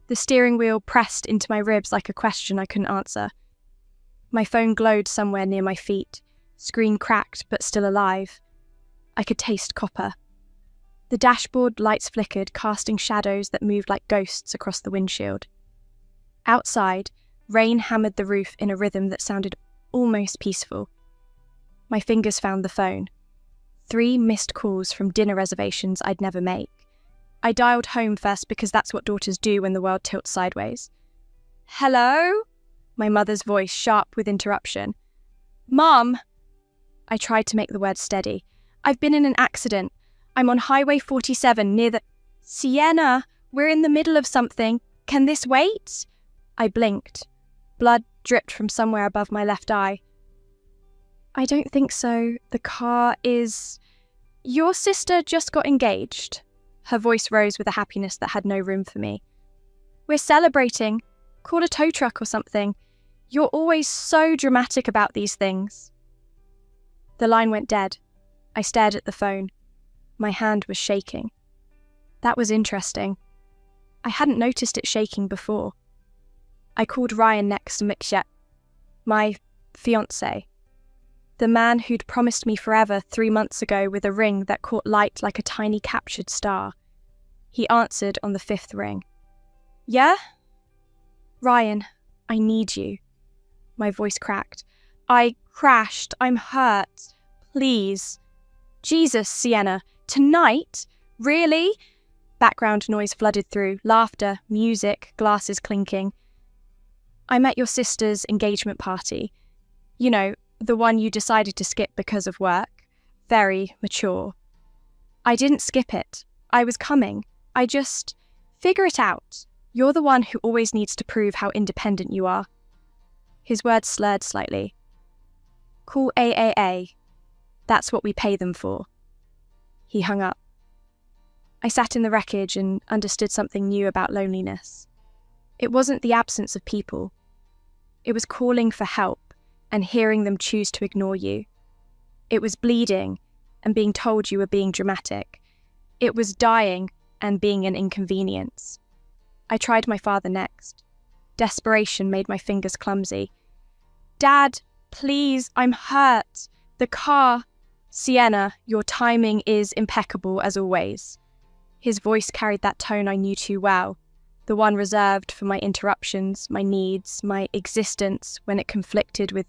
The steering wheel pressed into my ribs like a question I couldn't answer. My phone glowed somewhere near my feet, screen cracked but still alive. I could taste copper. The dashboard lights flickered, casting shadows that moved like ghosts across the windshield. Outside, rain hammered the roof in a rhythm that sounded almost peaceful. My fingers found the phone. 3 missed calls from dinner reservations I'd never make. I dialed home first because that's what daughters do when the world tilts sideways. "Hello?" My mother's voice sharp with interruption. "Mom!" I tried to make the words steady. "I've been in an accident. I'm on Highway 47 near the... Sienna, we're in the middle of something. Can this wait?" I blinked. Blood dripped from somewhere above my left eye. "I don't think so. The car is... Your sister just got engaged." Her voice rose with a happiness that had no room for me. "We're celebrating. Call a tow truck or something. You're always so dramatic about these things." The line went dead. I stared at the phone. My hand was shaking. That was interesting. I hadn't noticed it shaking before. I called Ryan next to Mikshet, my fiancé. The man who'd promised me forever 3 months ago with a ring that caught light like a tiny captured star. He answered on the 5th ring. "Yeah?" "Ryan, I need you." My voice cracked. "I crashed. I'm hurt. Please." "Jesus, Sienna. Tonight? Really?" Background noise flooded through. Laughter, music, glasses clinking. "I'm at your sister's engagement party. You know, the one you decided to skip because of work. Very mature." "I didn't skip it. I was coming. I just... Figure it out. You're the one who always needs to prove how independent you are." His words slurred slightly. "Call AAA. That's what we pay them for." He hung up. I sat in the wreckage and understood something new about loneliness. It wasn't the absence of people. It was calling for help and hearing them choose to ignore you. It was bleeding and being told you were being dramatic. It was dying and being an inconvenience. I tried my father next. Desperation made my fingers clumsy. "Dad, please, I'm hurt. The car..." "Sienna, your timing is impeccable as always." His voice carried that tone I knew too well, the one reserved for my interruptions, my needs, my existence when it conflicted with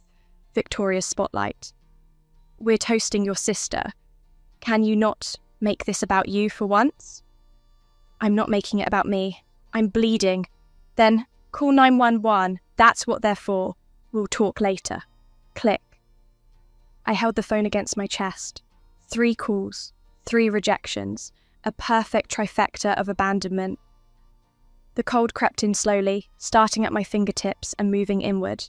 Victoria's spotlight. "We're toasting your sister. Can you not make this about you for once?" "I'm not making it about me. I'm bleeding." "Then call 911. That's what they're for. We'll talk later." Click. I held the phone against my chest. 3 calls, 3 rejections, a perfect trifecta of abandonment. The cold crept in slowly, starting at my fingertips and moving inward.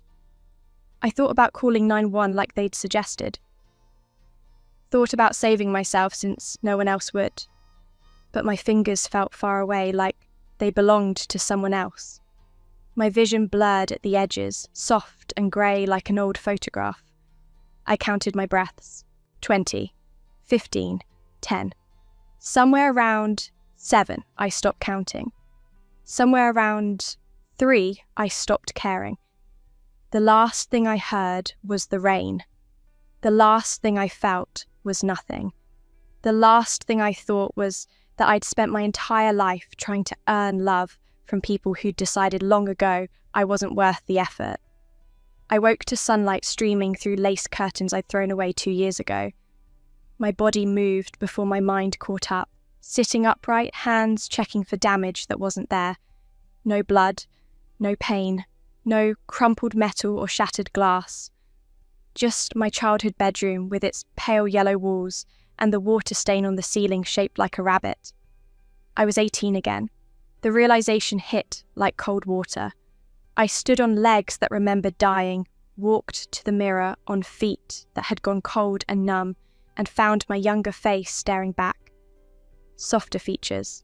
I thought about calling 911 like they'd suggested. Thought about saving myself since no one else would. But my fingers felt far away, like they belonged to someone else. My vision blurred at the edges, soft and grey like an old photograph. I counted my breaths. 20, 15, 10. Somewhere around 7, I stopped counting. Somewhere around 3, I stopped caring. The last thing I heard was the rain. The last thing I felt was nothing. The last thing I thought was that I'd spent my entire life trying to earn love from people who'd decided long ago I wasn't worth the effort. I woke to sunlight streaming through lace curtains I'd thrown away 2 years ago. My body moved before my mind caught up, sitting upright, hands checking for damage that wasn't there. No blood, no pain, no crumpled metal or shattered glass. Just my childhood bedroom with its pale yellow walls and the water stain on the ceiling shaped like a rabbit. I was 18 again. The realization hit like cold water. I stood on legs that remembered dying, walked to the mirror on feet that had gone cold and numb, and found my younger face staring back. Softer features,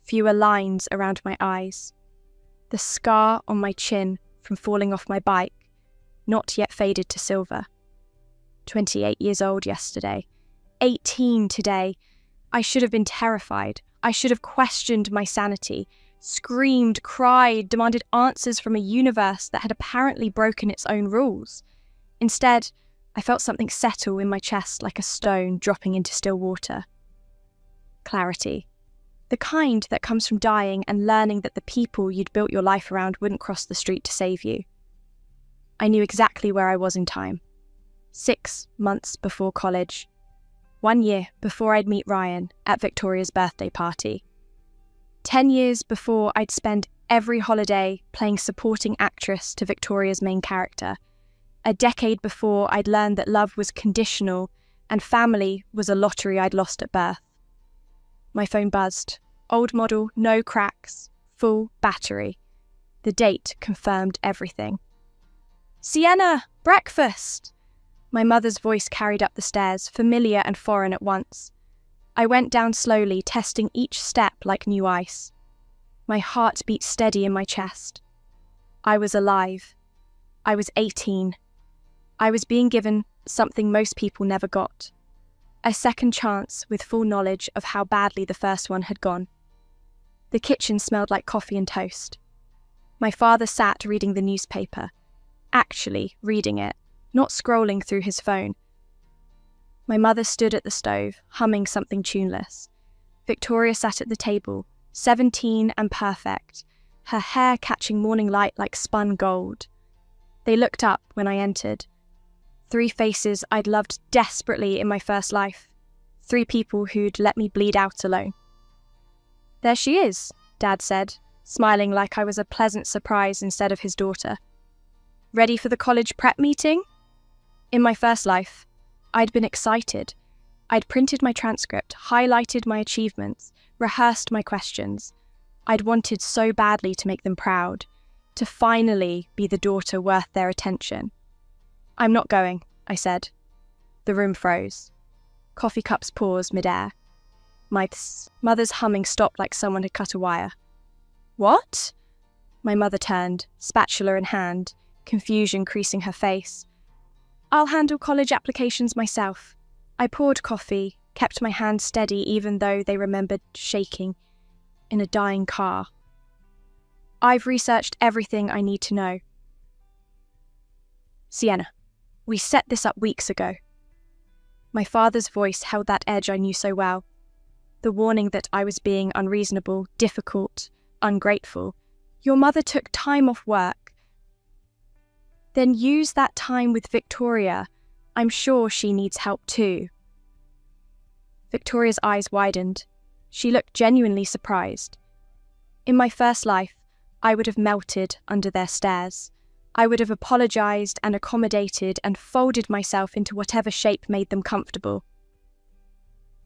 fewer lines around my eyes. The scar on my chin from falling off my bike, not yet faded to silver. 28 years old yesterday. 18 today. I should have been terrified. I should have questioned my sanity, screamed, cried, demanded answers from a universe that had apparently broken its own rules. Instead, I felt something settle in my chest like a stone dropping into still water. Clarity. The kind that comes from dying and learning that the people you'd built your life around wouldn't cross the street to save you. I knew exactly where I was in time. 6 months before college. 1 year before I'd meet Ryan at Victoria's birthday party. 10 years before I'd spend every holiday playing supporting actress to Victoria's main character. A decade before I'd learned that love was conditional and family was a lottery I'd lost at birth. My phone buzzed. Old model, no cracks, full battery. The date confirmed everything. "Sienna, breakfast!" My mother's voice carried up the stairs, familiar and foreign at once. I went down slowly, testing each step like new ice. My heart beat steady in my chest. I was alive. I was 18. I was being given something most people never got. A second chance with full knowledge of how badly the first one had gone. The kitchen smelled like coffee and toast. My father sat reading the newspaper. Actually reading it, not scrolling through his phone. My mother stood at the stove, humming something tuneless. Victoria sat at the table, 17 and perfect, her hair catching morning light like spun gold. They looked up when I entered. 3 faces I'd loved desperately in my first life. 3 people who'd let me bleed out alone. "There she is," Dad said, smiling like I was a pleasant surprise instead of his daughter. "Ready for the college prep meeting?" In my first life, I'd been excited. I'd printed my transcript, highlighted my achievements, rehearsed my questions. I'd wanted so badly to make them proud, to finally be the daughter worth their attention. "I'm not going," I said. The room froze. Coffee cups paused mid-air. My mother's humming stopped like someone had cut a wire. "What?" My mother turned, spatula in hand, confusion creasing her face. "I'll handle college applications myself." I poured coffee, kept my hands steady even though they remembered shaking in a dying car. "I've researched everything I need to know." "Sienna, we set this up weeks ago." My father's voice held that edge I knew so well. The warning that I was being unreasonable, difficult, ungrateful. "Your mother took time off work. Then use that time with Victoria. I'm sure she needs help too." Victoria's eyes widened. She looked genuinely surprised. In my first life, I would have melted under their stares. I would have apologized and accommodated and folded myself into whatever shape made them comfortable.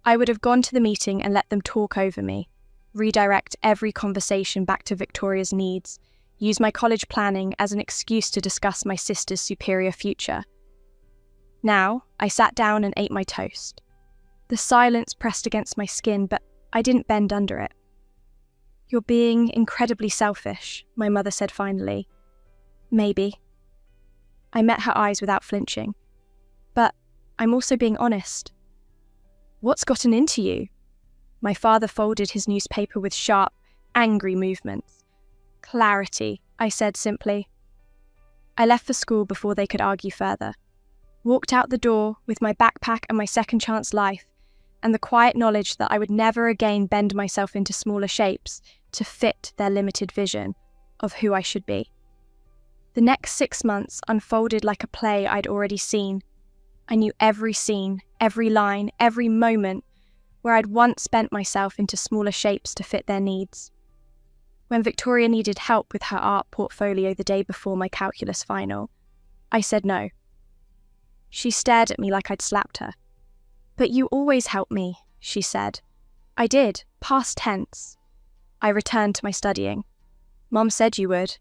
I would have gone to the meeting and let them talk over me, redirect every conversation back to Victoria's needs, use my college planning as an excuse to discuss my sister's superior future. Now, I sat down and ate my toast. The silence pressed against my skin, but I didn't bend under it. "You're being incredibly selfish," my mother said finally. "Maybe." I met her eyes without flinching. "But I'm also being honest." "What's gotten into you?" My father folded his newspaper with sharp, angry movements. "Clarity," I said simply. I left for school before they could argue further. Walked out the door with my backpack and my second chance life, and the quiet knowledge that I would never again bend myself into smaller shapes to fit their limited vision of who I should be. The next 6 months unfolded like a play I'd already seen. I knew every scene, every line, every moment where I'd once bent myself into smaller shapes to fit their needs. When Victoria needed help with her art portfolio the day before my calculus final, I said no. She stared at me like I'd slapped her. "But you always help me," she said. "I did, past tense." I returned to my studying. "Mom said you would."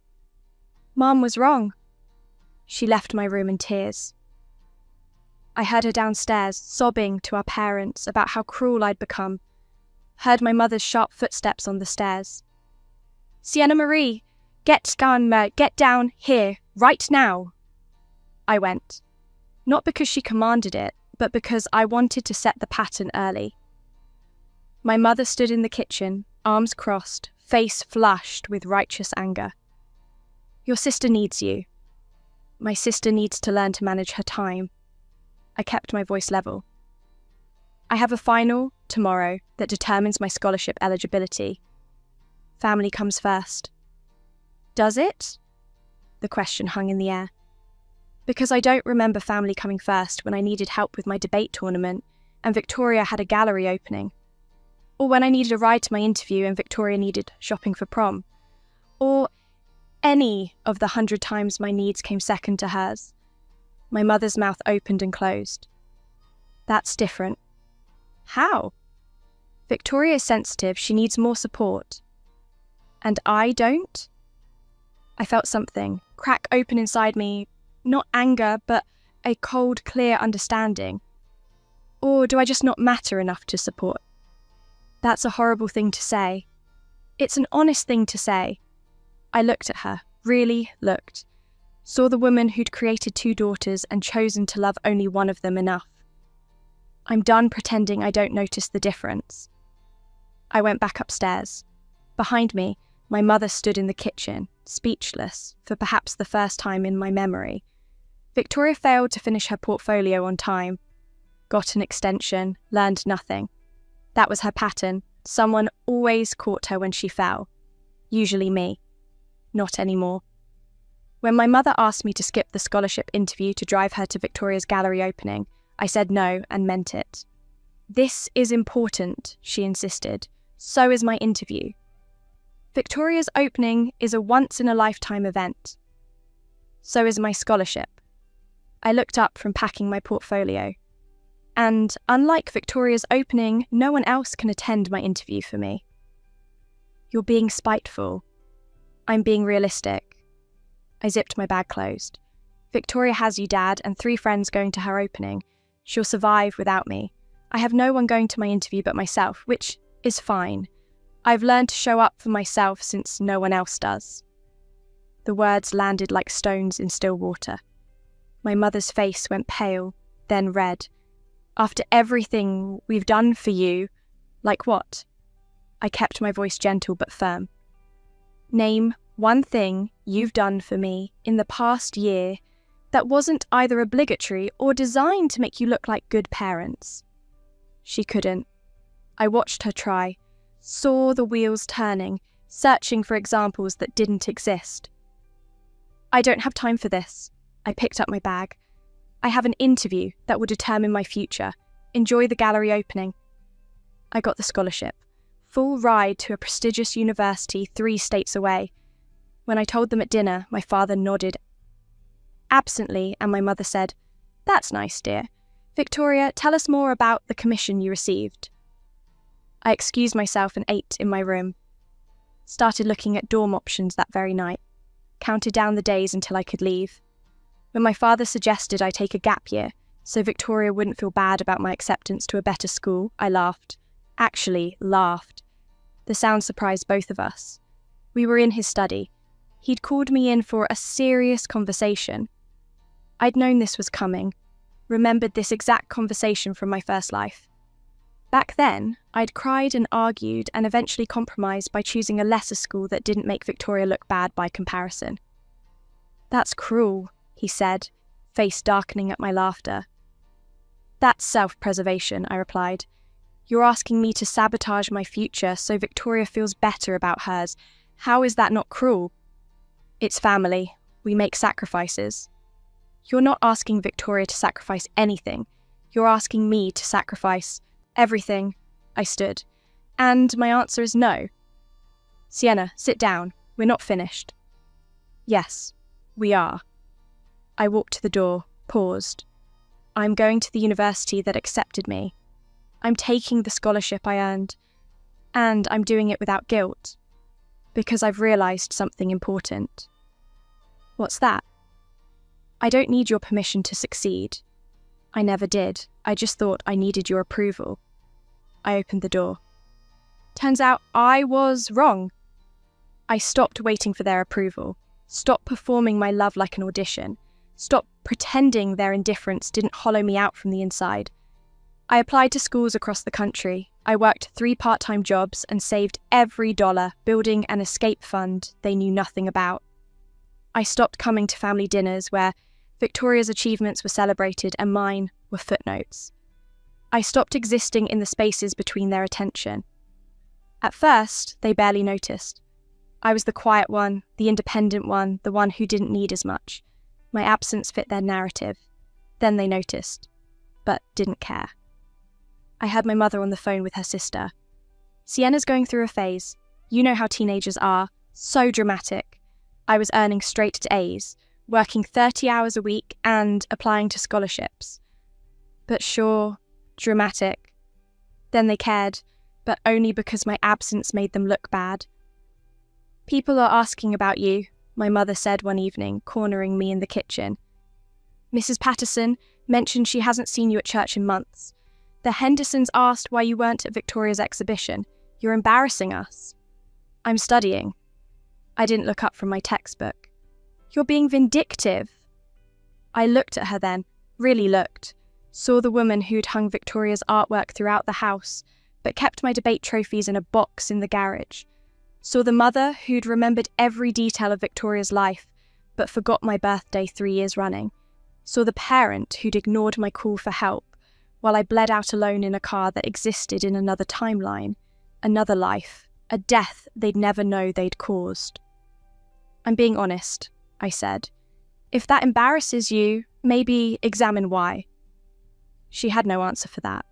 "Mom was wrong." She left my room in tears. I heard her downstairs, sobbing to our parents about how cruel I'd become. Heard my mother's sharp footsteps on the stairs. "Sienna Marie, get down here, right now." I went. Not because she commanded it, but because I wanted to set the pattern early. My mother stood in the kitchen, arms crossed, face flushed with righteous anger. Your sister needs you. My sister needs to learn to manage her time. I kept my voice level. I have a final tomorrow that determines my scholarship eligibility. Family comes first. Does it? The question hung in the air. Because I don't remember family coming first when I needed help with my debate tournament and Victoria had a gallery opening. Or when I needed a ride to my interview and Victoria needed shopping for prom. Or any of the 100 times my needs came second to hers. My mother's mouth opened and closed. That's different. How? Victoria is sensitive, she needs more support. And I don't? I felt something crack open inside me, not anger, but a cold, clear understanding. Or do I just not matter enough to support? That's a horrible thing to say. It's an honest thing to say. I looked at her, really looked. Saw the woman who'd created 2 daughters and chosen to love only one of them enough. I'm done pretending I don't notice the difference. I went back upstairs. Behind me, my mother stood in the kitchen, speechless, for perhaps the first time in my memory. Victoria failed to finish her portfolio on time. Got an extension, learned nothing. That was her pattern. Someone always caught her when she fell. Usually me. Not anymore. When my mother asked me to skip the scholarship interview to drive her to Victoria's gallery opening, I said no and meant it. This is important, she insisted. So is my interview. Victoria's opening is a once-in-a-lifetime event. So is my scholarship. I looked up from packing my portfolio. And unlike Victoria's opening, no one else can attend my interview for me. You're being spiteful. I'm being realistic. I zipped my bag closed. Victoria has you, Dad, and 3 friends going to her opening. She'll survive without me. I have no one going to my interview but myself, which is fine. I've learned to show up for myself since no one else does. The words landed like stones in still water. My mother's face went pale, then red. After everything we've done for you, like what? I kept my voice gentle but firm. Name one thing you've done for me in the past year that wasn't either obligatory or designed to make you look like good parents. She couldn't. I watched her try, saw the wheels turning, searching for examples that didn't exist. I don't have time for this. I picked up my bag. I have an interview that will determine my future. Enjoy the gallery opening. I got the scholarship. Full ride to a prestigious university 3 states away. When I told them at dinner, my father nodded absently and my mother said, "That's nice, dear. Victoria, tell us more about the commission you received." I excused myself and ate in my room. Started looking at dorm options that very night. Counted down the days until I could leave. When my father suggested I take a gap year, so Victoria wouldn't feel bad about my acceptance to a better school, I laughed. Actually, laughed. The sound surprised both of us. We were in his study. He'd called me in for a serious conversation. I'd known this was coming, remembered this exact conversation from my first life. Back then, I'd cried and argued and eventually compromised by choosing a lesser school that didn't make Victoria look bad by comparison. "That's cruel," he said, face darkening at my laughter. "That's self-preservation," I replied. "You're asking me to sabotage my future so Victoria feels better about hers. How is that not cruel?" "It's family. We make sacrifices." "You're not asking Victoria to sacrifice anything. You're asking me to sacrifice everything." I stood. "And my answer is no." "Sienna, sit down. We're not finished." "Yes, we are." I walked to the door, paused. "I'm going to the university that accepted me. I'm taking the scholarship I earned. And I'm doing it without guilt. Because I've realised something important." "What's that?" "I don't need your permission to succeed. I never did. I just thought I needed your approval." I opened the door. Turns out I was wrong. I stopped waiting for their approval, stopped performing my love like an audition, stopped pretending their indifference didn't hollow me out from the inside. I applied to schools across the country, I worked 3 part-time jobs and saved every dollar, building an escape fund they knew nothing about. I stopped coming to family dinners where Victoria's achievements were celebrated and mine were footnotes. I stopped existing in the spaces between their attention. At first, they barely noticed. I was the quiet one, the independent one, the one who didn't need as much. My absence fit their narrative. Then they noticed, but didn't care. I had my mother on the phone with her sister. Sienna's going through a phase. You know how teenagers are. So dramatic. I was earning straight A's, working 30 hours a week and applying to scholarships. But sure, dramatic. Then they cared, but only because my absence made them look bad. People are asking about you, my mother said one evening, cornering me in the kitchen. Mrs. Patterson mentioned she hasn't seen you at church in months. The Hendersons asked why you weren't at Victoria's exhibition. You're embarrassing us. I'm studying. I didn't look up from my textbook. You're being vindictive. I looked at her then, really looked, saw the woman who'd hung Victoria's artwork throughout the house, but kept my debate trophies in a box in the garage. Saw the mother who'd remembered every detail of Victoria's life, but forgot my birthday 3 years running. Saw the parent who'd ignored my call for help, while I bled out alone in a car that existed in another timeline, another life, a death they'd never know they'd caused. I'm being honest, I said. If that embarrasses you, maybe examine why. She had no answer for that,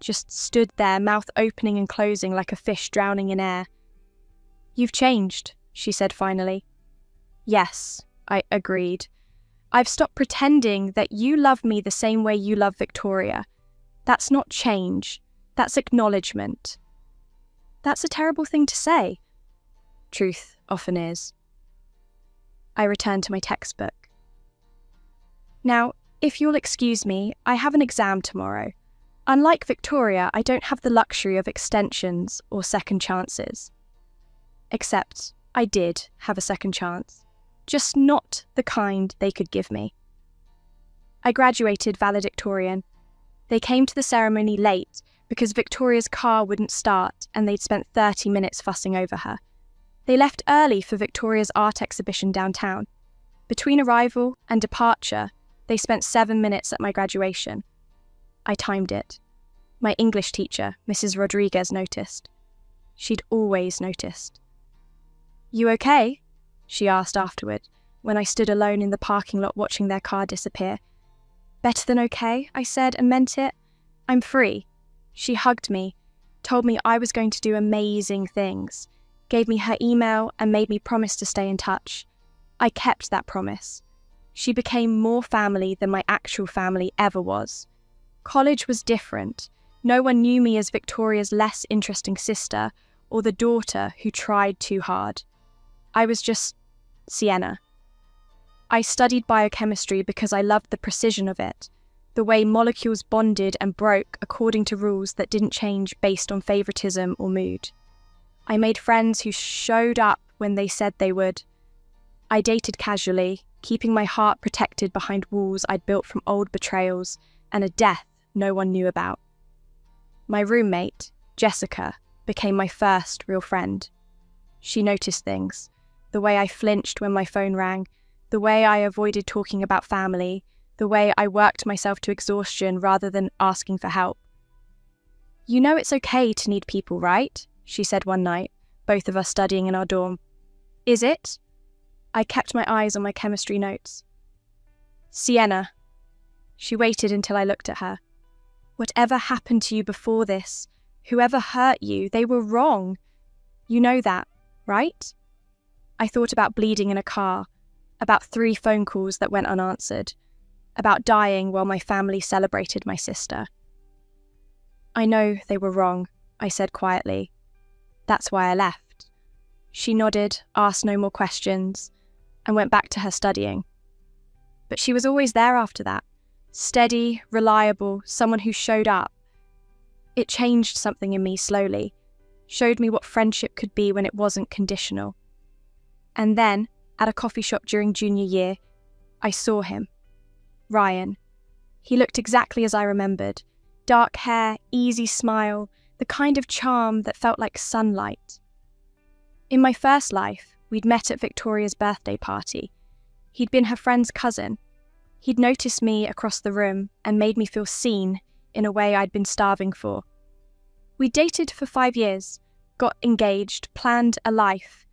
just stood there, mouth opening and closing like a fish drowning in air. You've changed, she said finally. Yes, I agreed. I've stopped pretending that you love me the same way you love Victoria. That's not change. That's acknowledgement. That's a terrible thing to say. Truth often is. I returned to my textbook. Now, if you'll excuse me, I have an exam tomorrow. Unlike Victoria, I don't have the luxury of extensions or second chances. Except I did have a second chance, just not the kind they could give me. I graduated valedictorian. They came to the ceremony late because Victoria's car wouldn't start and they'd spent 30 minutes fussing over her. They left early for Victoria's art exhibition downtown. Between arrival and departure, they spent 7 minutes at my graduation. I timed it. My English teacher, Mrs. Rodriguez, noticed. She'd always noticed. You okay? She asked afterward, when I stood alone in the parking lot watching their car disappear. Better than okay, I said, and meant it. I'm free. She hugged me, told me I was going to do amazing things, gave me her email and made me promise to stay in touch. I kept that promise. She became more family than my actual family ever was. College was different. No one knew me as Victoria's less interesting sister or the daughter who tried too hard. I was just Sienna. I studied biochemistry because I loved the precision of it, the way molecules bonded and broke according to rules that didn't change based on favoritism or mood. I made friends who showed up when they said they would. I dated casually, keeping my heart protected behind walls I'd built from old betrayals and a death no one knew about. My roommate, Jessica, became my first real friend. She noticed things, the way I flinched when my phone rang, the way I avoided talking about family, the way I worked myself to exhaustion rather than asking for help. You know it's okay to need people, right? She said one night, both of us studying in our dorm. Is it? I kept my eyes on my chemistry notes. Sienna. She waited until I looked at her. Whatever happened to you before this, whoever hurt you, they were wrong. You know that, right? I thought about bleeding in a car, about 3 phone calls that went unanswered, about dying while my family celebrated my sister. I know they were wrong, I said quietly. That's why I left. She nodded, asked no more questions, and went back to her studying. But she was always there after that. Steady, reliable, someone who showed up. It changed something in me slowly, showed me what friendship could be when it wasn't conditional. And then, at a coffee shop during junior year, I saw him. Ryan. He looked exactly as I remembered. Dark hair, easy smile, the kind of charm that felt like sunlight. In my first life, we'd met at Victoria's birthday party. He'd been her friend's cousin. He'd noticed me across the room and made me feel seen in a way I'd been starving for. We dated for 5 years, got engaged, planned a life.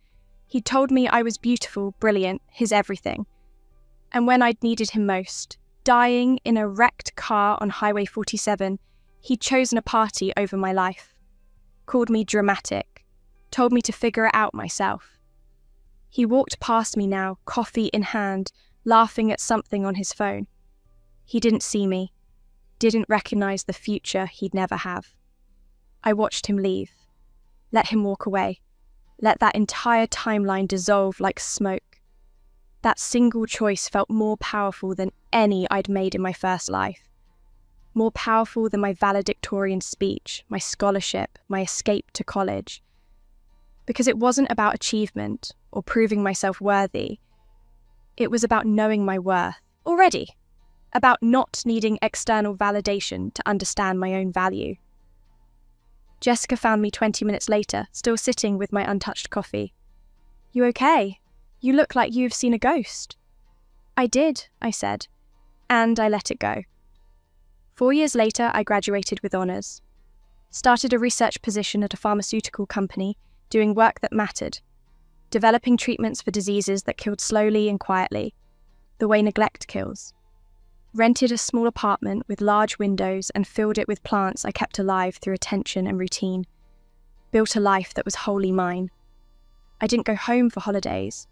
He'd told me I was beautiful, brilliant, his everything. And when I'd needed him most, dying in a wrecked car on Highway 47, he'd chosen a party over my life. Called me dramatic, told me to figure it out myself. He walked past me now, coffee in hand, laughing at something on his phone. He didn't see me, didn't recognise the future he'd never have. I watched him leave, let him walk away, let that entire timeline dissolve like smoke. That single choice felt more powerful than any I'd made in my first life. More powerful than my valedictorian speech, my scholarship, my escape to college. Because it wasn't about achievement or proving myself worthy. It was about knowing my worth already, about not needing external validation to understand my own value. Jessica found me 20 minutes later, still sitting with my untouched coffee. "You okay? You look like you've seen a ghost." "I did," I said, and I let it go. 4 years later, I graduated with honours. Started a research position at a pharmaceutical company, doing work that mattered, developing treatments for diseases that killed slowly and quietly, the way neglect kills. Rented a small apartment with large windows and filled it with plants I kept alive through attention and routine. Built a life that was wholly mine. I didn't go home for holidays.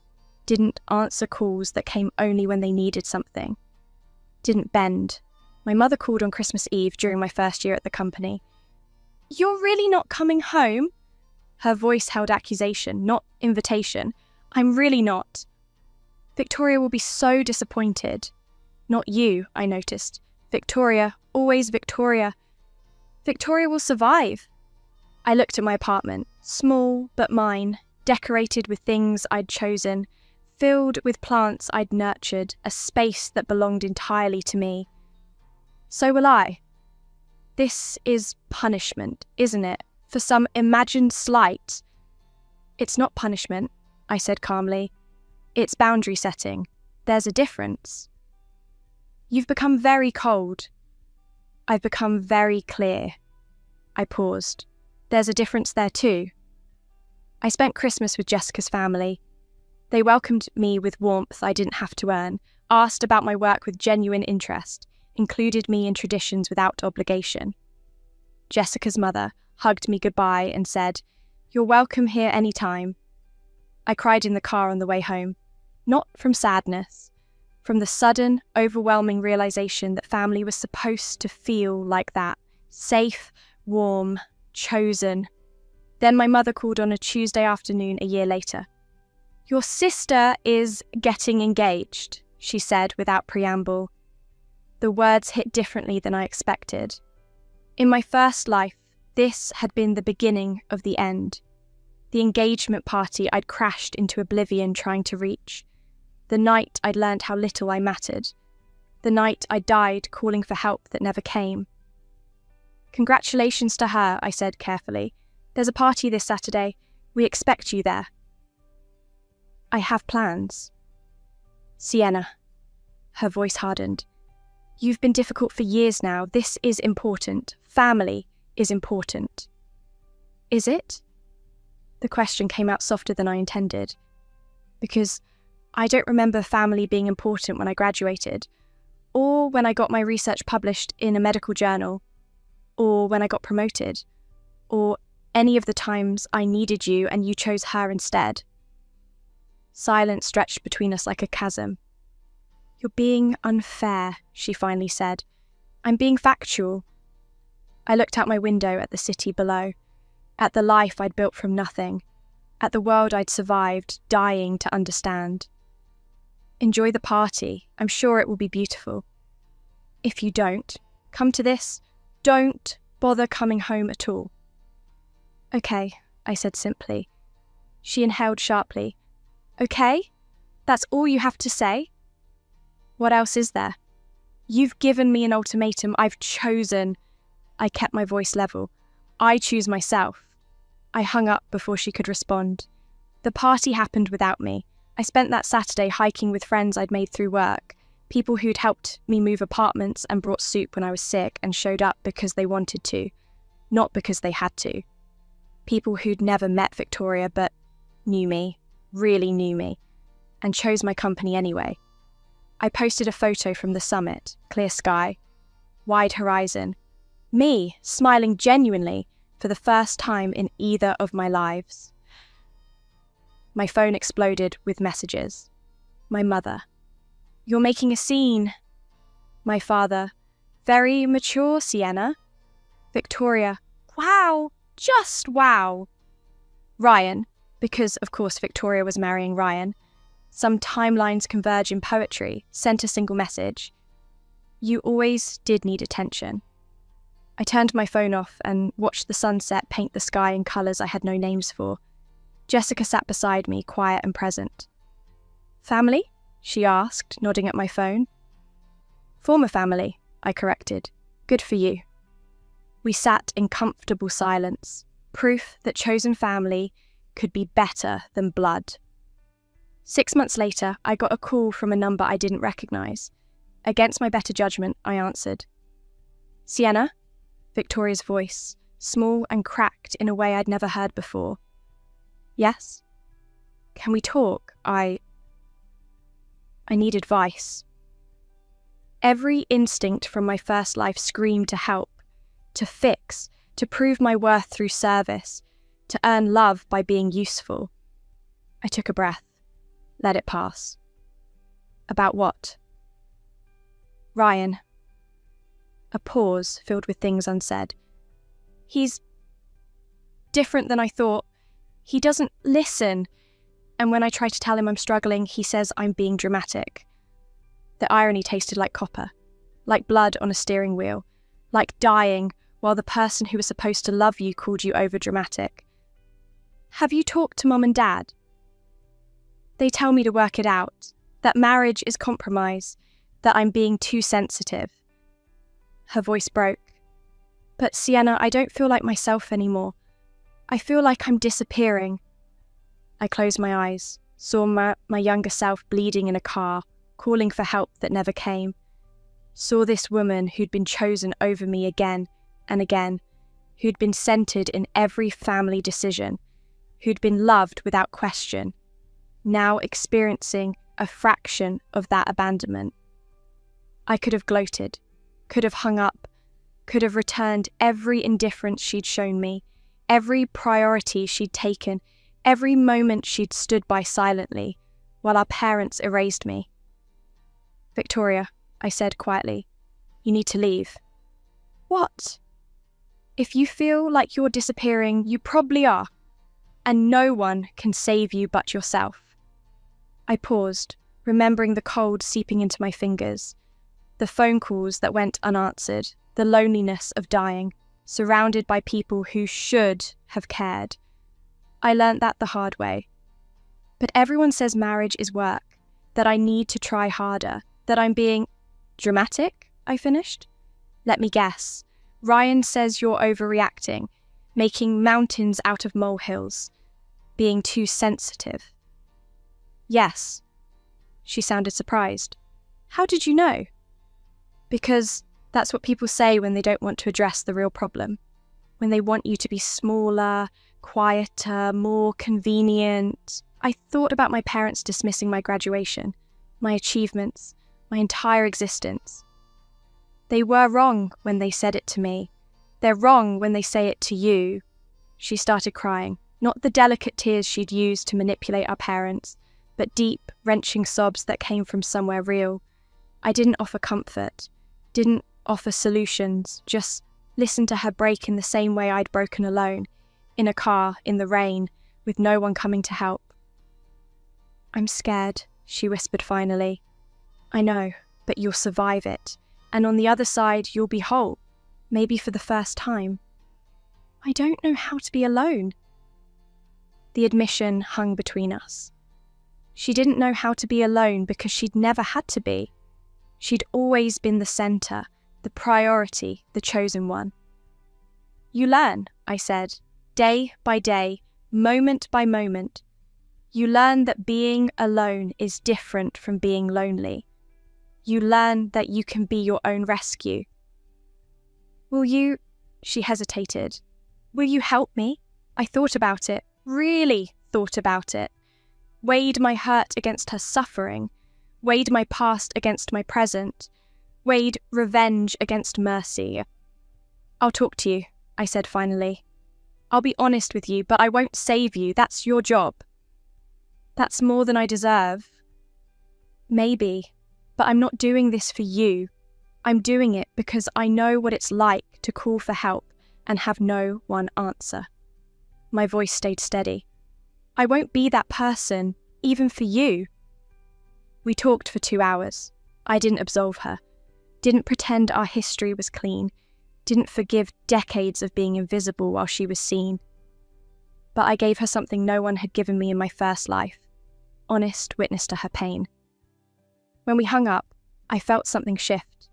Didn't answer calls that came only when they needed something. Didn't bend. My mother called on Christmas Eve during my first year at the company. "You're really not coming home?" Her voice held accusation, not invitation. "I'm really not. Victoria will be so disappointed." "Not you," I noticed. "Victoria, always Victoria. Victoria will survive." I looked at my apartment, small but mine, decorated with things I'd chosen, filled with plants I'd nurtured, a space that belonged entirely to me. So will I. This is punishment, isn't it, for some imagined slight? "It's not punishment," I said calmly. "It's boundary setting. There's a difference." "You've become very cold." "I've become very clear." I paused. "There's a difference there too." I spent Christmas with Jessica's family. They welcomed me with warmth I didn't have to earn, asked about my work with genuine interest, included me in traditions without obligation. Jessica's mother hugged me goodbye and said, "You're welcome here anytime." I cried in the car on the way home, not from sadness, from the sudden, overwhelming realization that family was supposed to feel like that, safe, warm, chosen. Then my mother called on a Tuesday afternoon a year later. "Your sister is getting engaged," she said without preamble. The words hit differently than I expected. In my first life, this had been the beginning of the end. The engagement party I'd crashed into oblivion trying to reach. The night I'd learned how little I mattered. The night I died calling for help that never came. "Congratulations to her," I said carefully. "There's a party this Saturday. We expect you there." "I have plans." "Sienna." Her voice hardened. "You've been difficult for years now. This is important. Family is important." "Is it?" The question came out softer than I intended. Because I don't remember family being important when I graduated, or when I got my research published in a medical journal, or when I got promoted, or any of the times I needed you and you chose her instead. Silence stretched between us like a chasm. "You're being unfair," she finally said. "I'm being factual." I looked out my window at the city below, at the life I'd built from nothing, at the world I'd survived, dying to understand. "Enjoy the party. I'm sure it will be beautiful. If you don't, come to this, don't bother coming home at all." "Okay," I said simply. She inhaled sharply. "Okay? That's all you have to say?" "What else is there? You've given me an ultimatum. I've chosen." I kept my voice level. I choose myself. I hung up before she could respond. The party happened without me. I spent that Saturday hiking with friends I'd made through work, people who'd helped me move apartments and brought soup when I was sick and showed up because they wanted to, not because they had to. People who'd never met Victoria but knew me, really knew me, and chose my company anyway. I posted a photo from the summit, clear sky, wide horizon, me smiling genuinely for the first time in either of my lives. My phone exploded with messages. My mother, "You're making a scene." My father, "Very mature, Sienna." Victoria, "Wow, just wow." Ryan, because of course Victoria was marrying Ryan, some timelines converge in poetry, sent a single message. "You always did need attention." I turned my phone off and watched the sunset paint the sky in colours I had no names for. Jessica sat beside me, quiet and present. "Family?" she asked, nodding at my phone. "Former family," I corrected. "Good for you." We sat in comfortable silence, proof that chosen family could be better than blood. 6 months later, I got a call from a number I didn't recognise. Against my better judgment, I answered. "Sienna?" Victoria's voice, small and cracked in a way I'd never heard before. "Yes?" "Can we talk? I need advice." Every instinct from my first life screamed to help, to fix, to prove my worth through service, to earn love by being useful. I took a breath, let it pass. "About what?" "Ryan." A pause filled with things unsaid. "He's different than I thought. He doesn't listen. And when I try to tell him I'm struggling, he says I'm being dramatic." The irony tasted like copper, like blood on a steering wheel, like dying while the person who was supposed to love you called you overdramatic. "Have you talked to Mum and Dad?" "They tell me to work it out, that marriage is compromise, that I'm being too sensitive." Her voice broke. "But Sienna, I don't feel like myself anymore. I feel like I'm disappearing." I closed my eyes, saw my younger self bleeding in a car, calling for help that never came. Saw this woman who'd been chosen over me again and again, who'd been centered in every family decision, who'd been loved without question, now experiencing a fraction of that abandonment. I could have gloated, could have hung up, could have returned every indifference she'd shown me, every priority she'd taken, every moment she'd stood by silently, while our parents erased me. "Victoria," I said quietly, "you need to leave." "What?" "If you feel like you're disappearing, you probably are, and no one can save you but yourself." I paused, remembering the cold seeping into my fingers, the phone calls that went unanswered, the loneliness of dying, surrounded by people who should have cared. I learnt that the hard way. But everyone says marriage is work, that I need to try harder, that I'm being dramatic, I finished. "Let me guess. Ryan says you're overreacting, making mountains out of molehills, being too sensitive." "Yes." She sounded surprised. "How did you know?" "Because that's what people say when they don't want to address the real problem. When they want you to be smaller, quieter, more convenient." I thought about my parents dismissing my graduation, my achievements, my entire existence. "They were wrong when they said it to me. They're wrong when they say it to you." She started crying, not the delicate tears she'd used to manipulate our parents, but deep, wrenching sobs that came from somewhere real. I didn't offer comfort, didn't offer solutions, just listened to her break in the same way I'd broken alone, in a car, in the rain, with no one coming to help. "I'm scared," she whispered finally. "I know, but you'll survive it, and on the other side you'll be whole, maybe for the first time." "I don't know how to be alone." The admission hung between us. She didn't know how to be alone because she'd never had to be. She'd always been the centre, the priority, the chosen one. "You learn," I said. Day by day, moment by moment, you learn that being alone is different from being lonely. You learn that you can be your own rescue. Will you? She hesitated. Will you help me? I thought about it, really thought about it. Weighed my hurt against her suffering, weighed my past against my present, weighed revenge against mercy. I'll talk to you, I said finally. I'll be honest with you, but I won't save you. That's your job. That's more than I deserve. Maybe, but I'm not doing this for you. I'm doing it because I know what it's like to call for help and have no one answer. My voice stayed steady. I won't be that person, even for you. We talked for 2 hours. I didn't absolve her. Didn't pretend our history was clean. Didn't forgive decades of being invisible while she was seen. But I gave her something no one had given me in my first life. Honest witness to her pain. When we hung up, I felt something shift.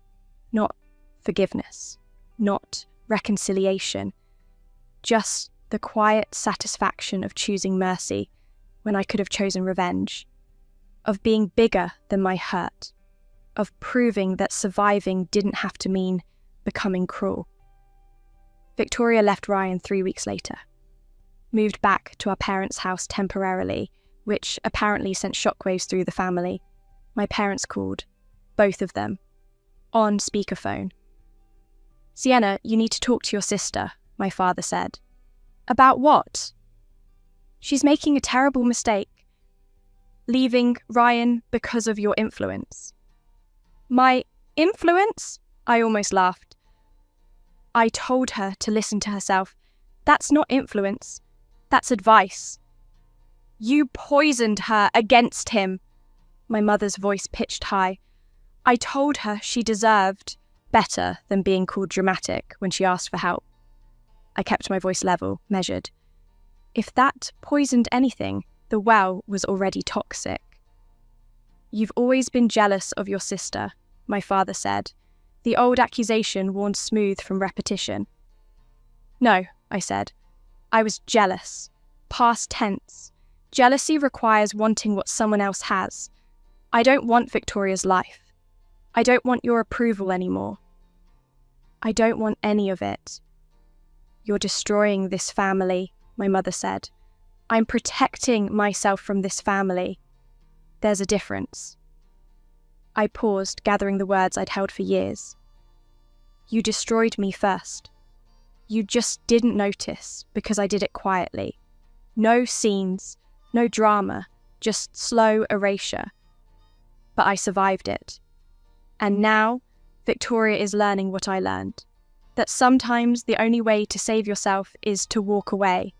Not forgiveness. Not reconciliation. Just the quiet satisfaction of choosing mercy when I could have chosen revenge. Of being bigger than my hurt. Of proving that surviving didn't have to mean becoming cruel. Victoria left Ryan 3 weeks later. Moved back to our parents' house temporarily, which apparently sent shockwaves through the family. My parents called, both of them, on speakerphone. Sienna, you need to talk to your sister, my father said. About what? She's making a terrible mistake. Leaving Ryan because of your influence. My influence? I almost laughed. I told her to listen to herself. That's not influence. That's advice. You poisoned her against him. My mother's voice pitched high. I told her she deserved better than being called dramatic when she asked for help. I kept my voice level, measured. If that poisoned anything, the well was already toxic. You've always been jealous of your sister, my father said. The old accusation worn smooth from repetition. No, I said. I was jealous. Past tense. Jealousy requires wanting what someone else has. I don't want Victoria's life. I don't want your approval anymore. I don't want any of it. You're destroying this family, my mother said. I'm protecting myself from this family. There's a difference. I paused, gathering the words I'd held for years. You destroyed me first. You just didn't notice because I did it quietly. No scenes, no drama, just slow erasure. But I survived it. And now, Victoria is learning what I learned. That sometimes the only way to save yourself is to walk away.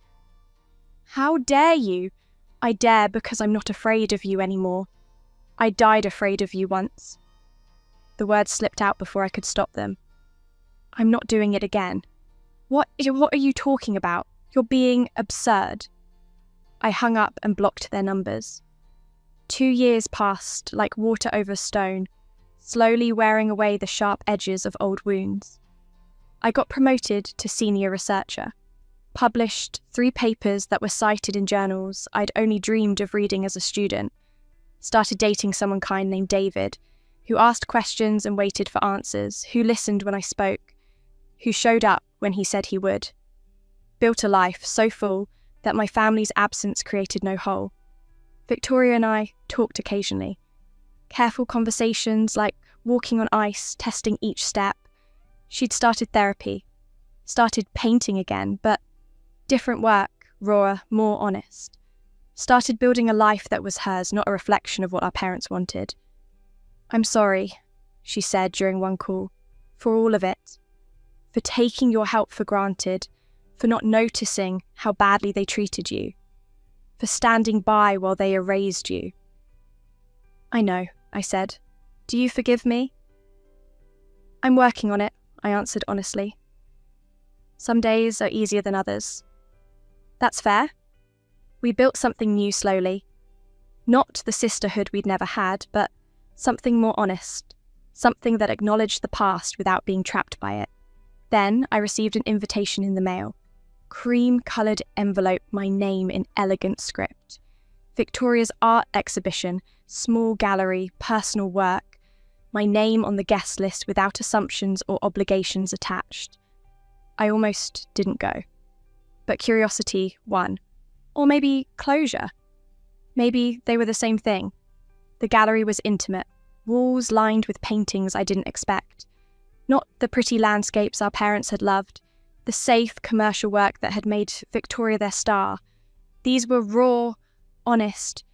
How dare you? I dare because I'm not afraid of you anymore. I died afraid of you once. The words slipped out before I could stop them. I'm not doing it again. What are you talking about? You're being absurd. I hung up and blocked their numbers. 2 years passed like water over stone, slowly wearing away the sharp edges of old wounds. I got promoted to senior researcher, published 3 papers that were cited in journals I'd only dreamed of reading as a student, started dating someone kind named David, who asked questions and waited for answers, who listened when I spoke, who showed up when he said he would. Built a life so full that my family's absence created no hole. Victoria and I talked occasionally. Careful conversations like walking on ice, testing each step. She'd started therapy, started painting again, but different work, rawer, more honest. Started building a life that was hers, not a reflection of what our parents wanted. I'm sorry, she said during one call, for all of it. For taking your help for granted, for not noticing how badly they treated you, for standing by while they erased you. I know, I said. Do you forgive me? I'm working on it, I answered honestly. Some days are easier than others. That's fair. We built something new slowly. Not the sisterhood we'd never had, but something more honest. Something that acknowledged the past without being trapped by it. Then I received an invitation in the mail. cream-coloured envelope, my name in elegant script. Victoria's art exhibition, small gallery, personal work. My name on the guest list without assumptions or obligations attached. I almost didn't go. But curiosity won. Or maybe closure. Maybe they were the same thing. The gallery was intimate, walls lined with paintings I didn't expect. Not the pretty landscapes our parents had loved, the safe commercial work that had made Victoria their star. These were raw, honest,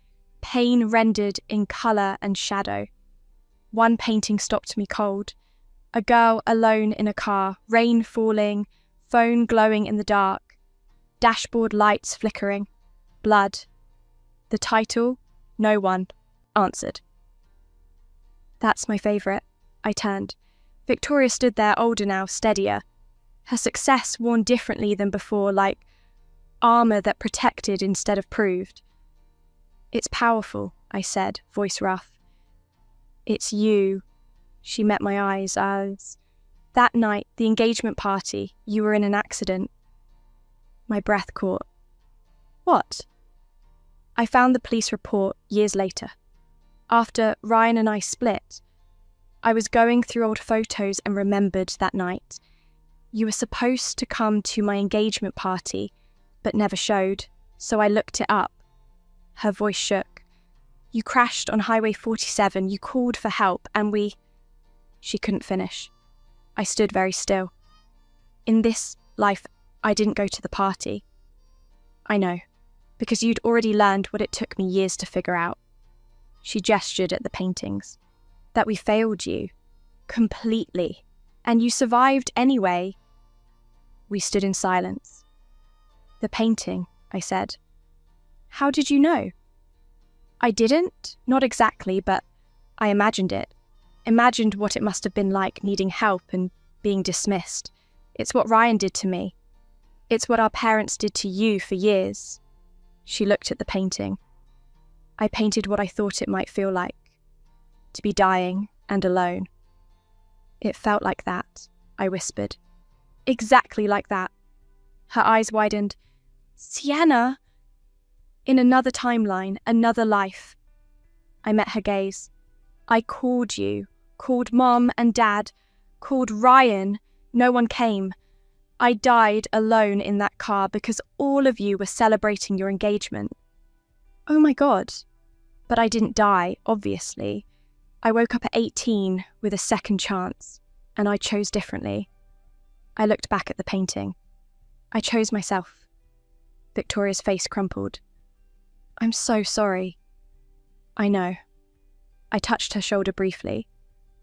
pain rendered in colour and shadow. One painting stopped me cold. A girl alone in a car, rain falling, phone glowing in the dark, dashboard lights flickering, blood. The title, no one answered. That's my favourite. I turned. Victoria stood there, older now, steadier. Her success worn differently than before, like armour that protected instead of proved. It's powerful, I said, voice rough. It's you. She met my eyes as... That night, the engagement party, you were in an accident. My breath caught. What? I found the police report years later. After Ryan and I split, I was going through old photos and remembered that night. You were supposed to come to my engagement party, but never showed, so I looked it up. Her voice shook. You crashed on Highway 47, you called for help, and we... She couldn't finish. I stood very still. In this life, I didn't go to the party. I know, because you'd already learned what it took me years to figure out. She gestured at the paintings. That we failed you. Completely. And you survived anyway. We stood in silence. The painting, I said. How did you know? I didn't, not exactly, but I imagined it. Imagined what it must have been like needing help and being dismissed. It's what Ryan did to me. It's what our parents did to you for years. She looked at the painting. I painted what I thought it might feel like. To be dying and alone. It felt like that, I whispered. Exactly like that. Her eyes widened. Sienna! In another timeline, another life. I met her gaze. I called you, called Mom and Dad, called Ryan. No one came. I died alone in that car because all of you were celebrating your engagement. Oh my God. But I didn't die, obviously. I woke up at 18 with a second chance, and I chose differently. I looked back at the painting. I chose myself. Victoria's face crumpled. I'm so sorry. I know. I touched her shoulder briefly.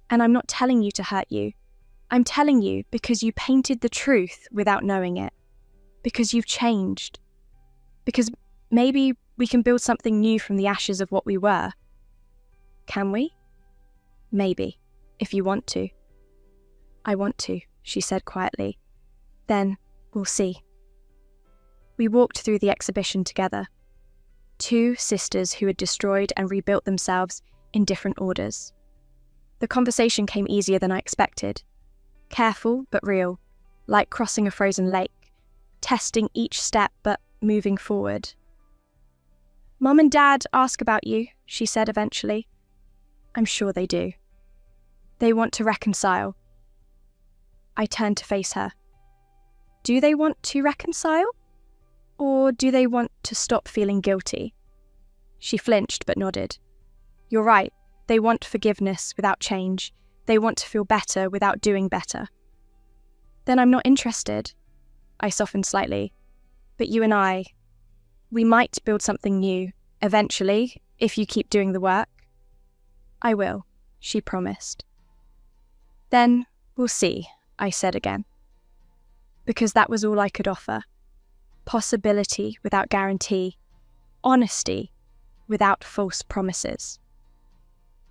And I'm not telling you to hurt you. I'm telling you because you painted the truth without knowing it. Because you've changed. Because maybe we can build something new from the ashes of what we were. Can we? Maybe, if you want to. I want to, she said quietly. Then we'll see. We walked through the exhibition together. Two sisters who had destroyed and rebuilt themselves in different orders. The conversation came easier than I expected. Careful but real, like crossing a frozen lake, testing each step but moving forward. Mum and Dad ask about you, she said eventually. I'm sure they do. They want to reconcile. I turned to face her. Do they want to reconcile? Or do they want to stop feeling guilty? She flinched but nodded. You're right. They want forgiveness without change. They want to feel better without doing better. Then I'm not interested. I softened slightly. But you and I, we might build something new, eventually, if you keep doing the work. I will, she promised. Then we'll see, I said again. Because that was all I could offer. Possibility without guarantee. Honesty without false promises.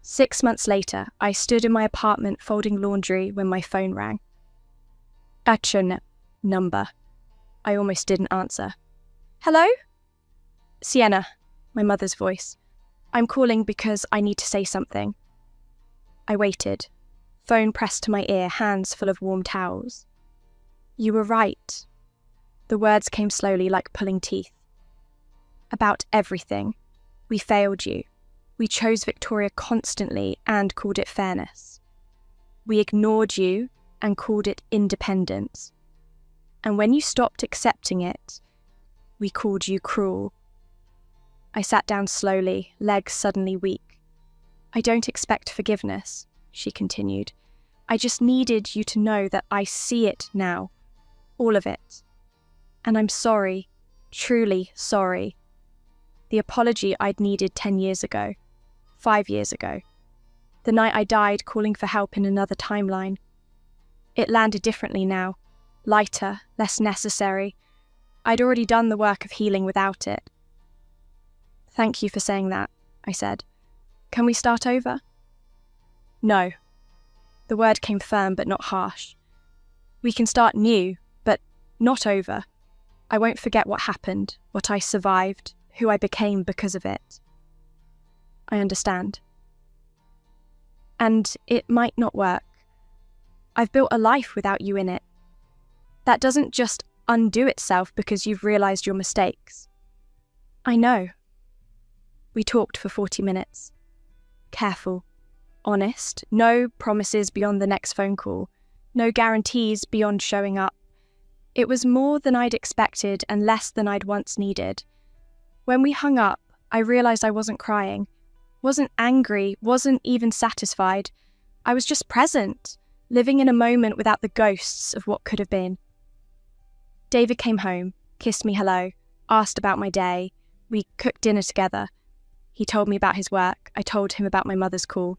6 months later, I stood in my apartment folding laundry when my phone rang. Number. I almost didn't answer. Hello? Sienna, my mother's voice. I'm calling because I need to say something. I waited, phone pressed to my ear, hands full of warm towels. You were right. The words came slowly, like pulling teeth. About everything. We failed you. We chose Victoria constantly and called it fairness. We ignored you and called it independence. And when you stopped accepting it, we called you cruel. I sat down slowly, legs suddenly weak. I don't expect forgiveness, she continued. I just needed you to know that I see it now. All of it. And I'm sorry, truly sorry. The apology I'd needed 10 years ago, 5 years ago. The night I died calling for help in another timeline. It landed differently now, lighter, less necessary. I'd already done the work of healing without it. Thank you for saying that, I said. Can we start over? No. The word came firm but not harsh. We can start new, but not over. I won't forget what happened, what I survived, who I became because of it. I understand. And it might not work. I've built a life without you in it. That doesn't just undo itself because you've realised your mistakes. I know. We talked for 40 minutes. Careful. Honest. No promises beyond the next phone call. No guarantees beyond showing up. It was more than I'd expected and less than I'd once needed. When we hung up, I realised I wasn't crying, wasn't angry, wasn't even satisfied. I was just present, living in a moment without the ghosts of what could have been. David came home, kissed me hello, asked about my day. We cooked dinner together. He told me about his work. I told him about my mother's call.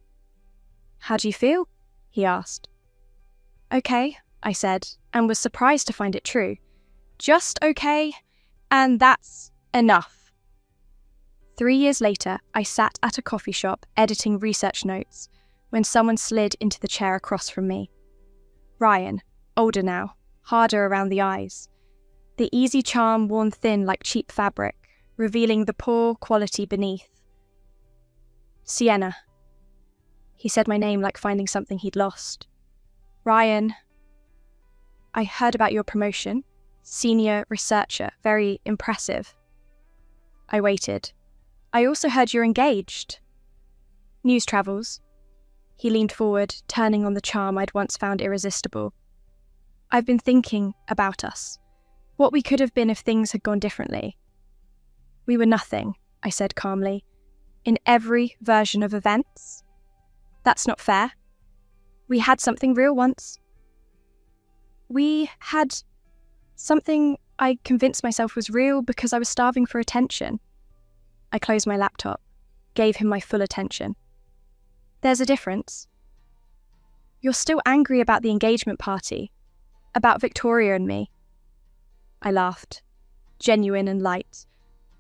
How do you feel? He asked. Okay, I said, and was surprised to find it true. Just okay, and that's enough. 3 years later, I sat at a coffee shop editing research notes when someone slid into the chair across from me. Ryan, older now, harder around the eyes. The easy charm worn thin like cheap fabric, revealing the poor quality beneath. Sienna. He said my name like finding something he'd lost. Ryan. I heard about your promotion. Senior researcher, very impressive. I waited. I also heard you're engaged. News travels. He leaned forward, turning on the charm I'd once found irresistible. I've been thinking about us. What we could have been if things had gone differently. We were nothing, I said calmly. In every version of events. That's not fair. We had something real once. We had something I convinced myself was real because I was starving for attention. I closed my laptop, gave him my full attention. There's a difference. You're still angry about the engagement party, about Victoria and me. I laughed, genuine and light.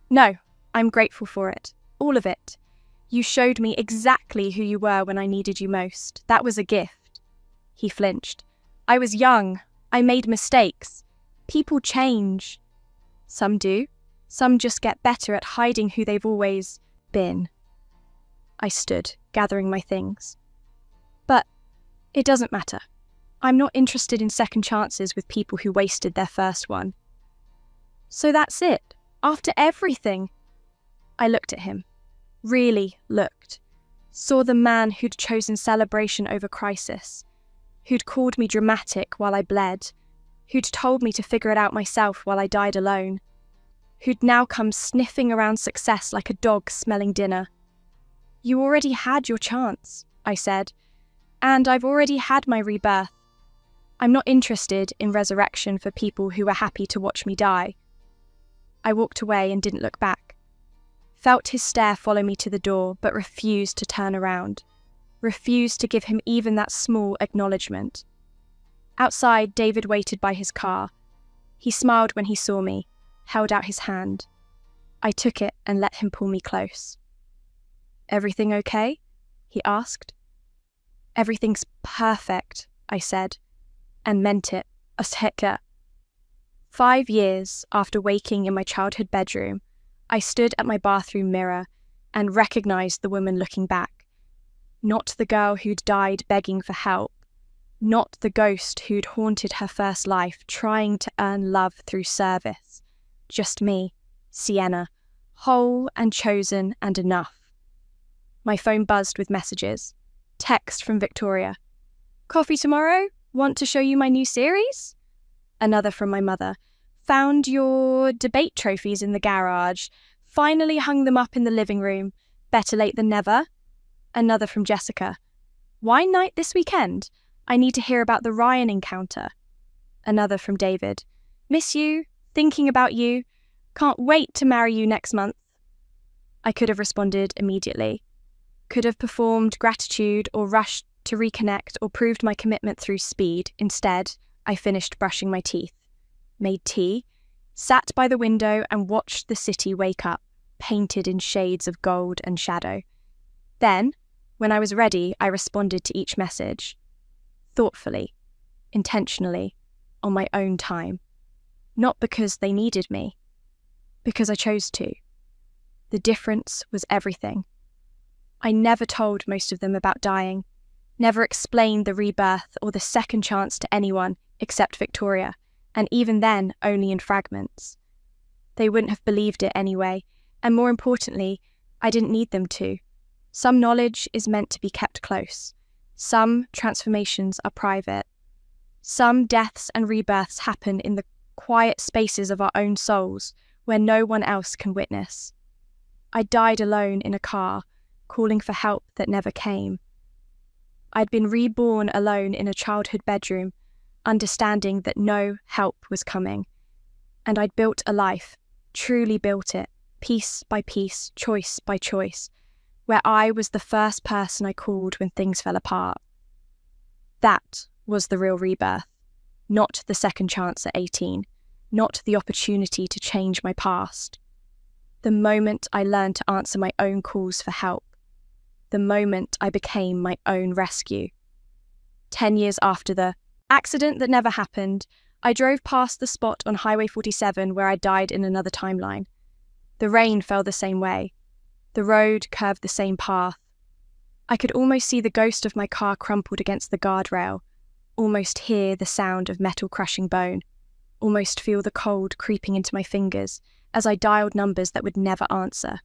No, I'm grateful for it, all of it. You showed me exactly who you were when I needed you most. That was a gift. He flinched. I was young. I made mistakes. People change. Some do. Some just get better at hiding who they've always been. I stood, gathering my things. But it doesn't matter. I'm not interested in second chances with people who wasted their first one. So that's it. After everything. I looked at him. Really looked. Saw the man who'd chosen celebration over crisis. Who'd called me dramatic while I bled. Who'd told me to figure it out myself while I died alone. Who'd now come sniffing around success like a dog smelling dinner. You already had your chance, I said, and I've already had my rebirth. I'm not interested in resurrection for people who are happy to watch me die. I walked away and didn't look back. Felt his stare follow me to the door, but refused to turn around. Refused to give him even that small acknowledgement. Outside, David waited by his car. He smiled when he saw me, held out his hand. I took it and let him pull me close. Everything okay? He asked. Everything's perfect, I said, and meant it. Oseka. 5 years after waking in my childhood bedroom, I stood at my bathroom mirror and recognized the woman looking back. Not the girl who'd died begging for help, Not the ghost who'd haunted her first life, trying to earn love through service. Just me, Sienna, whole and chosen and enough. My phone buzzed with messages. Text from Victoria. Coffee tomorrow? Want to show you my new series? Another from my mother. Found your debate trophies in the garage. Finally hung them up in the living room. Better late than never. Another from Jessica. Wine night this weekend? I need to hear about the Ryan encounter. Another from David. Miss you. Thinking about you. Can't wait to marry you next month. I could have responded immediately. Could have performed gratitude or rushed to reconnect or proved my commitment through speed. Instead, I finished brushing my teeth, made tea, sat by the window and watched the city wake up, painted in shades of gold and shadow. Then, when I was ready, I responded to each message. Thoughtfully, intentionally, on my own time. Not because they needed me, because I chose to. The difference was everything. I never told most of them about dying, never explained the rebirth or the second chance to anyone except Victoria, and even then only in fragments. They wouldn't have believed it anyway, and more importantly, I didn't need them to. Some knowledge is meant to be kept close. Some transformations are private. Some deaths and rebirths happen in the quiet spaces of our own souls where no one else can witness. I died alone in a car, calling for help that never came. I'd been reborn alone in a childhood bedroom, understanding that no help was coming. And I'd built a life, truly built it, piece by piece, choice by choice, where I was the first person I called when things fell apart. That was the real rebirth, not the second chance at 18, not the opportunity to change my past. The moment I learned to answer my own calls for help. The moment I became my own rescue. 10 years after the accident that never happened, I drove past the spot on Highway 47 where I died in another timeline. The rain fell the same way. The road curved the same path. I could almost see the ghost of my car crumpled against the guardrail, almost hear the sound of metal crushing bone, almost feel the cold creeping into my fingers as I dialed numbers that would never answer.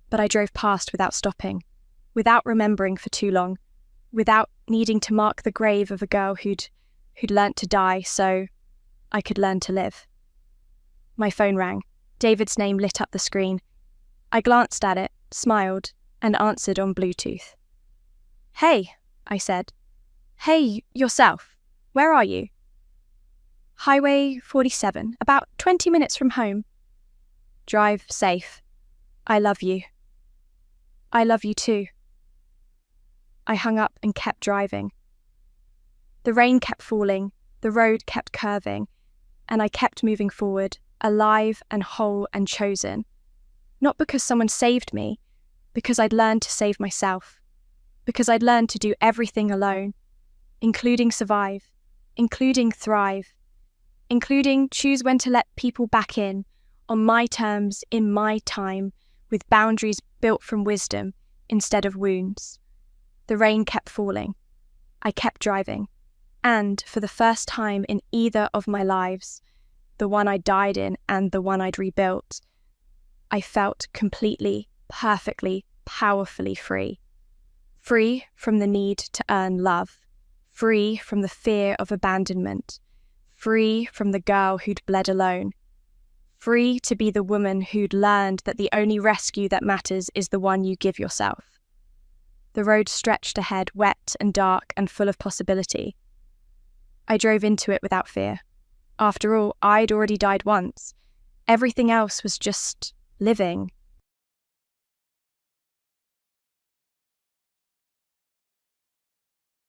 But I drove past without stopping, without remembering for too long, without needing to mark the grave of a girl who'd learnt to die so I could learn to live. My phone rang. David's name lit up the screen. I glanced at it, smiled, and answered on Bluetooth. Hey, I said. Hey, yourself. Where are you? Highway 47, about 20 minutes from home. Drive safe. I love you. I love you too. I hung up and kept driving. The rain kept falling, the road kept curving, and I kept moving forward, alive and whole and chosen. Not because someone saved me, because I'd learned to save myself, because I'd learned to do everything alone, including survive, including thrive, including choose when to let people back in, on my terms, in my time, with boundaries built from wisdom instead of wounds. The rain kept falling. I kept driving. And for the first time in either of my lives, the one I died in and the one I'd rebuilt, I felt completely, perfectly, powerfully free. Free from the need to earn love. Free from the fear of abandonment. Free from the girl who'd bled alone. Free to be the woman who'd learned that the only rescue that matters is the one you give yourself. The road stretched ahead, wet and dark and full of possibility. I drove into it without fear. After all, I'd already died once. Everything else was just living,